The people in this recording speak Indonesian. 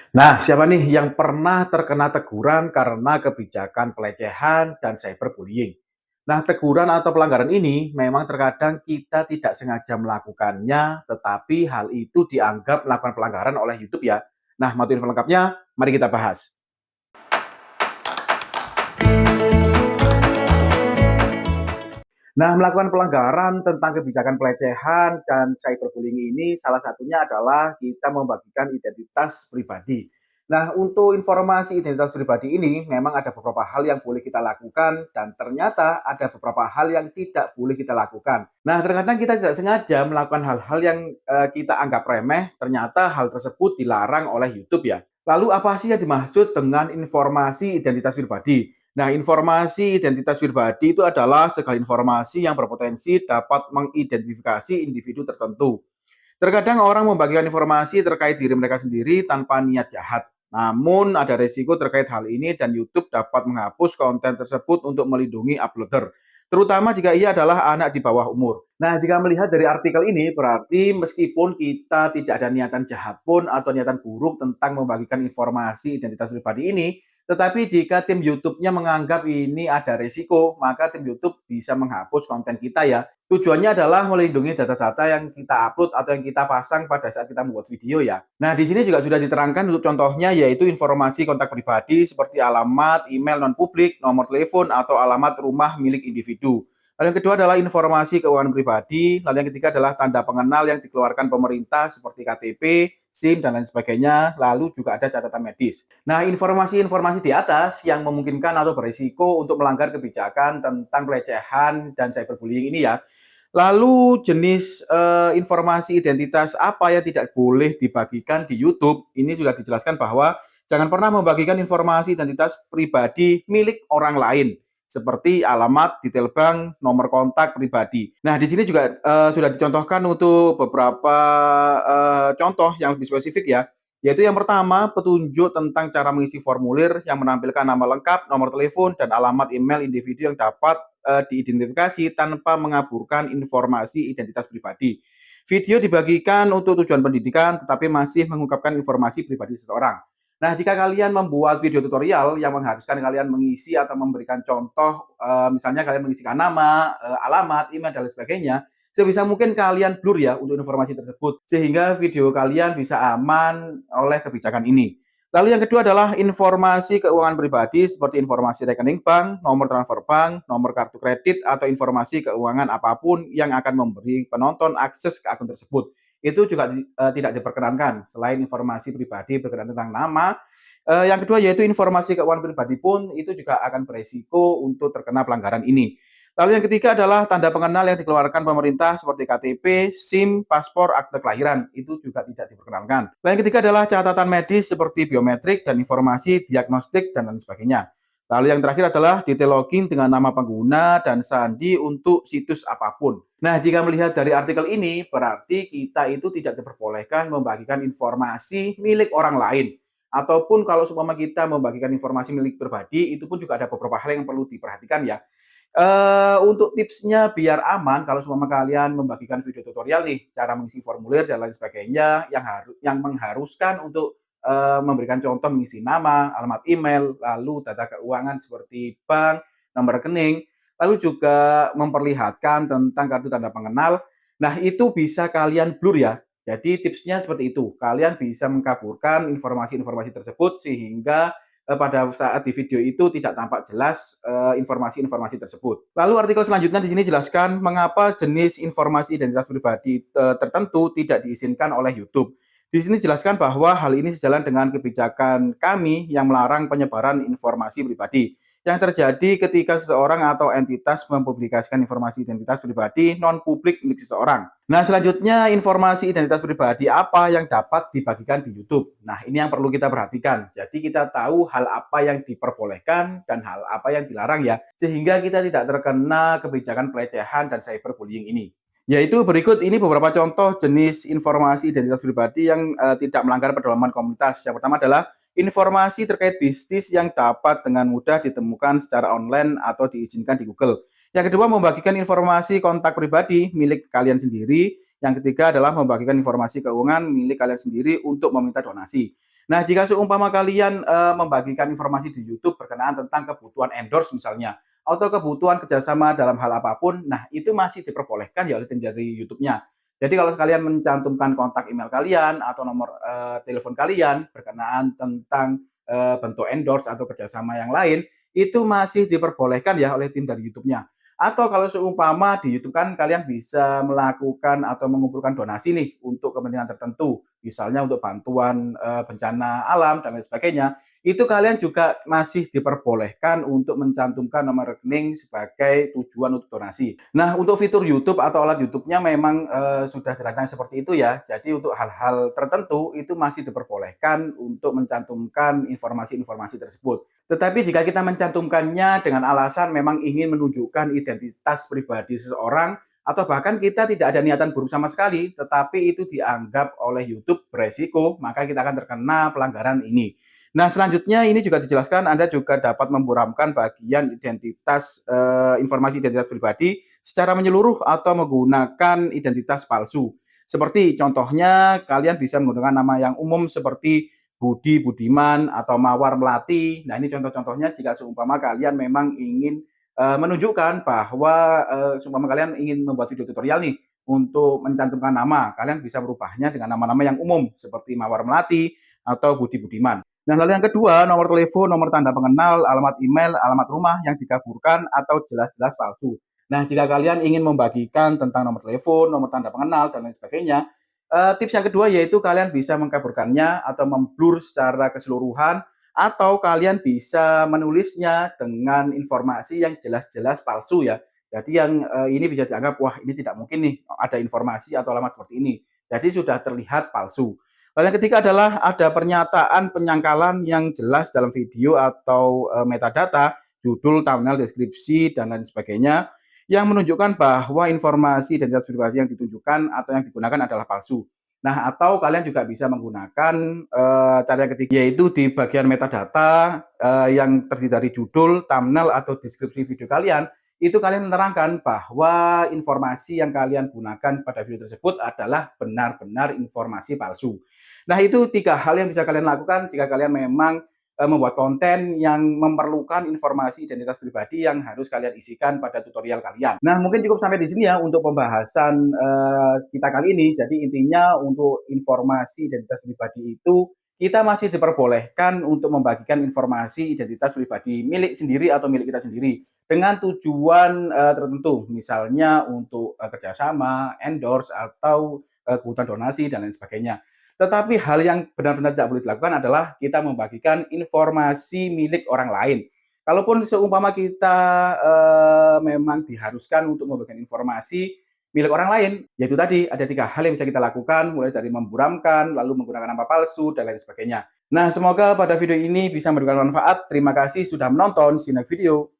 Nah, siapa nih yang pernah terkena teguran karena kebijakan pelecehan dan cyberbullying? Nah, teguran atau pelanggaran ini memang terkadang kita tidak sengaja melakukannya, tetapi hal itu dianggap melakukan pelanggaran oleh YouTube ya. Nah, mau info lengkapnya, mari kita bahas. Nah, melakukan pelanggaran tentang kebijakan pelecehan dan cyberbullying ini salah satunya adalah kita membagikan identitas pribadi. Nah, untuk informasi identitas pribadi ini memang ada beberapa hal yang boleh kita lakukan dan ternyata ada beberapa hal yang tidak boleh kita lakukan. Nah, terkadang kita tidak sengaja melakukan hal-hal yang kita anggap remeh, ternyata hal tersebut dilarang oleh YouTube ya. Lalu apa sih yang dimaksud dengan informasi identitas pribadi? Nah, informasi identitas pribadi itu adalah segala informasi yang berpotensi dapat mengidentifikasi individu tertentu. Terkadang orang membagikan informasi terkait diri mereka sendiri tanpa niat jahat. Namun ada resiko terkait hal ini dan YouTube dapat menghapus konten tersebut untuk melindungi uploader, terutama jika ia adalah anak di bawah umur. Nah, jika melihat dari artikel ini, berarti meskipun kita tidak ada niatan jahat pun atau niatan buruk tentang membagikan informasi identitas pribadi ini, tetapi jika tim YouTube-nya menganggap ini ada resiko, maka tim YouTube bisa menghapus konten kita ya. Tujuannya adalah melindungi data-data yang kita upload atau yang kita pasang pada saat kita membuat video ya. Nah, di sini juga sudah diterangkan untuk contohnya yaitu informasi kontak pribadi seperti alamat, email non-publik, nomor telepon, atau alamat rumah milik individu. Lalu yang kedua adalah informasi keuangan pribadi. Lalu yang ketiga adalah tanda pengenal yang dikeluarkan pemerintah seperti KTP, SIM, dan lain sebagainya. Lalu juga ada catatan medis. Nah, informasi-informasi di atas yang memungkinkan atau berisiko untuk melanggar kebijakan tentang pelecehan dan cyberbullying ini ya. Lalu jenis informasi identitas apa yang tidak boleh dibagikan di YouTube, ini sudah dijelaskan bahwa jangan pernah membagikan informasi identitas pribadi milik orang lain, seperti alamat, detail bank, nomor kontak pribadi. Nah, di sini juga sudah dicontohkan untuk beberapa contoh yang lebih spesifik ya, yaitu yang pertama, petunjuk tentang cara mengisi formulir yang menampilkan nama lengkap, nomor telepon, dan alamat email individu yang dapat diidentifikasi tanpa mengaburkan informasi identitas pribadi. Video dibagikan untuk tujuan pendidikan, tetapi masih mengungkapkan informasi pribadi seseorang. Nah, jika kalian membuat video tutorial yang mengharuskan kalian mengisi atau memberikan contoh, misalnya kalian mengisikan nama, alamat, email, dan lain sebagainya, sebisa mungkin kalian blur ya untuk informasi tersebut, sehingga video kalian bisa aman oleh kebijakan ini. Lalu yang kedua adalah informasi keuangan pribadi seperti informasi rekening bank, nomor transfer bank, nomor kartu kredit, atau informasi keuangan apapun yang akan memberi penonton akses ke akun tersebut. Itu juga tidak diperkenankan. Selain informasi pribadi berkenaan tentang nama, yang kedua yaitu informasi keuangan pribadi pun itu juga akan beresiko untuk terkena pelanggaran ini. Lalu yang ketiga adalah tanda pengenal yang dikeluarkan pemerintah seperti KTP, SIM, paspor, akte kelahiran. Itu juga tidak diperkenankan. Lalu yang ketiga adalah catatan medis seperti biometrik dan informasi diagnostik dan lain sebagainya. Lalu yang terakhir adalah detail login dengan nama pengguna dan sandi untuk situs apapun. Nah, jika melihat dari artikel ini, berarti kita itu tidak diperbolehkan membagikan informasi milik orang lain. Ataupun kalau seumpama kita membagikan informasi milik pribadi, itu pun juga ada beberapa hal yang perlu diperhatikan ya. Untuk tipsnya biar aman kalau seumpama kalian membagikan video tutorial nih, cara mengisi formulir dan lain sebagainya yang mengharuskan untuk, memberikan contoh mengisi nama, alamat email, lalu data keuangan seperti bank, nomor rekening, lalu juga memperlihatkan tentang kartu tanda pengenal. Nah, itu bisa kalian blur ya. Jadi tipsnya seperti itu, kalian bisa mengkaburkan informasi-informasi tersebut sehingga pada saat di video itu tidak tampak jelas informasi-informasi tersebut. Lalu artikel selanjutnya di sini jelaskan mengapa jenis informasi identitas pribadi tertentu tidak diizinkan oleh YouTube. Di sini jelaskan bahwa hal ini sejalan dengan kebijakan kami yang melarang penyebaran informasi pribadi yang terjadi ketika seseorang atau entitas mempublikasikan informasi identitas pribadi non-publik milik seseorang. Nah, selanjutnya informasi identitas pribadi apa yang dapat dibagikan di YouTube. Nah, ini yang perlu kita perhatikan. Jadi kita tahu hal apa yang diperbolehkan dan hal apa yang dilarang ya, sehingga kita tidak terkena kebijakan pelecehan dan cyberbullying ini. Yaitu berikut ini beberapa contoh jenis informasi identitas pribadi yang tidak melanggar pedoman komunitas. Yang pertama adalah informasi terkait bisnis yang dapat dengan mudah ditemukan secara online atau diizinkan di Google. Yang kedua, membagikan informasi kontak pribadi milik kalian sendiri. Yang ketiga adalah membagikan informasi keuangan milik kalian sendiri untuk meminta donasi. Nah, jika seumpama kalian membagikan informasi di YouTube berkenaan tentang kebutuhan endorse misalnya, atau kebutuhan kerjasama dalam hal apapun, nah itu masih diperbolehkan ya oleh tim dari YouTube-nya. Jadi kalau kalian mencantumkan kontak email kalian atau nomor telepon kalian berkenaan tentang bentuk endorse atau kerjasama yang lain, itu masih diperbolehkan ya oleh tim dari YouTube-nya. Atau kalau seumpama di YouTube kan kalian bisa melakukan atau mengumpulkan donasi nih untuk kepentingan tertentu, misalnya untuk bantuan bencana alam dan lain sebagainya, itu kalian juga masih diperbolehkan untuk mencantumkan nomor rekening sebagai tujuan untuk donasi. Nah, untuk fitur YouTube atau alat YouTube-nya memang sudah dirancang seperti itu ya. Jadi untuk hal-hal tertentu itu masih diperbolehkan untuk mencantumkan informasi-informasi tersebut. Tetapi jika kita mencantumkannya dengan alasan memang ingin menunjukkan identitas pribadi seseorang, atau bahkan kita tidak ada niatan buruk sama sekali, tetapi itu dianggap oleh YouTube beresiko, maka kita akan terkena pelanggaran ini. Nah, selanjutnya ini juga dijelaskan Anda juga dapat memburamkan bagian identitas informasi identitas pribadi secara menyeluruh atau menggunakan identitas palsu. Seperti contohnya kalian bisa menggunakan nama yang umum seperti Budi Budiman atau Mawar Melati. Nah, ini contoh-contohnya jika seumpama kalian memang ingin menunjukkan bahwa seumpama kalian ingin membuat video tutorial nih untuk mencantumkan nama, kalian bisa merubahnya dengan nama-nama yang umum seperti Mawar Melati atau Budi Budiman. Nah, lalu yang kedua, nomor telepon, nomor tanda pengenal, alamat email, alamat rumah yang dikaburkan atau jelas-jelas palsu. Nah, jika kalian ingin membagikan tentang nomor telepon, nomor tanda pengenal, dan lain sebagainya, tips yang kedua yaitu kalian bisa mengkaburkannya atau memblur secara keseluruhan atau kalian bisa menulisnya dengan informasi yang jelas-jelas palsu ya. Jadi yang ini bisa dianggap wah ini tidak mungkin nih ada informasi atau alamat seperti ini. Jadi sudah terlihat palsu. Lalu yang ketiga adalah ada pernyataan penyangkalan yang jelas dalam video atau metadata, judul, thumbnail, deskripsi dan lain sebagainya yang menunjukkan bahwa informasi identitas pribadi yang ditunjukkan atau yang digunakan adalah palsu. Nah, atau kalian juga bisa menggunakan cara yang ketiga yaitu di bagian metadata yang terdiri dari judul, thumbnail atau deskripsi video kalian, itu kalian menerangkan bahwa informasi yang kalian gunakan pada video tersebut adalah benar-benar informasi palsu. Nah, itu 3 hal yang bisa kalian lakukan jika kalian memang membuat konten yang memerlukan informasi identitas pribadi yang harus kalian isikan pada tutorial kalian. Nah, mungkin cukup sampai di sini ya untuk pembahasan kita kali ini. Jadi intinya untuk informasi identitas pribadi itu kita masih diperbolehkan untuk membagikan informasi identitas pribadi milik sendiri atau milik kita sendiri dengan tujuan tertentu, misalnya untuk kerjasama, endorse, atau kebutuhan donasi dan lain sebagainya. Tetapi hal yang benar-benar tidak boleh dilakukan adalah kita membagikan informasi milik orang lain. Kalaupun seumpama kita memang diharuskan untuk membagikan informasi milik orang lain, yaitu tadi ada 3 hal yang bisa kita lakukan, mulai dari memburamkan, lalu menggunakan nama palsu, dan lain sebagainya. Nah, semoga pada video ini bisa memberikan manfaat. Terima kasih sudah menonton. See you next video.